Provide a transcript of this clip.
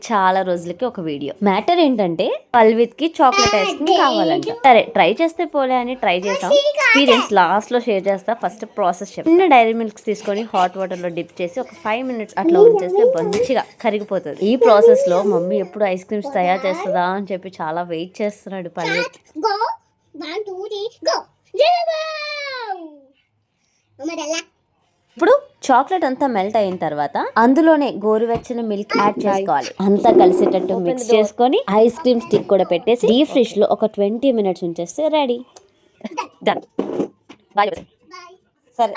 చాలా రోజులకి ఒక వీడియో. మ్యాటర్ ఏంటంటే పల్విత్ కి చాక్లెట్ ఐస్ క్రీమ్ కావాలంట. సరే ట్రై చేస్తే పోలే అని ట్రై చేసాం. ఎక్స్పీరియన్స్ లాస్ట్ లో షేర్ చేస్తా. ఫస్ట్ ప్రాసెస్ చిన్న డైరీ మిల్క్స్ తీసుకొని హాట్ వాటర్ లో డిప్ చేసి ఒక 5 minutes అట్లా ఉంచేస్తే మంచిగా కరిగిపోతుంది. ఈ ప్రాసెస్ లో మమ్మీ ఎప్పుడు ఐస్ క్రీమ్స్ తయారు చేస్తుందా అని చెప్పి చాలా వెయిట్ చేస్తున్నాడు పల్విత్. ఇప్పుడు చాక్లెట్ అంతా మెల్ట్ అయిన తర్వాత అందులోనే గోరువెచ్చని మిల్క్ యాడ్ చేసుకోవాలి. అంతా కలిసేటట్టు మిక్స్ చేసుకొని ఐస్ క్రీమ్ స్టిక్ కూడా పెట్టేసి డీప్ ఫ్రిడ్జ్ లో ఒక 20 minutes ఉంచేస్తే రెడీ. డన్. సరే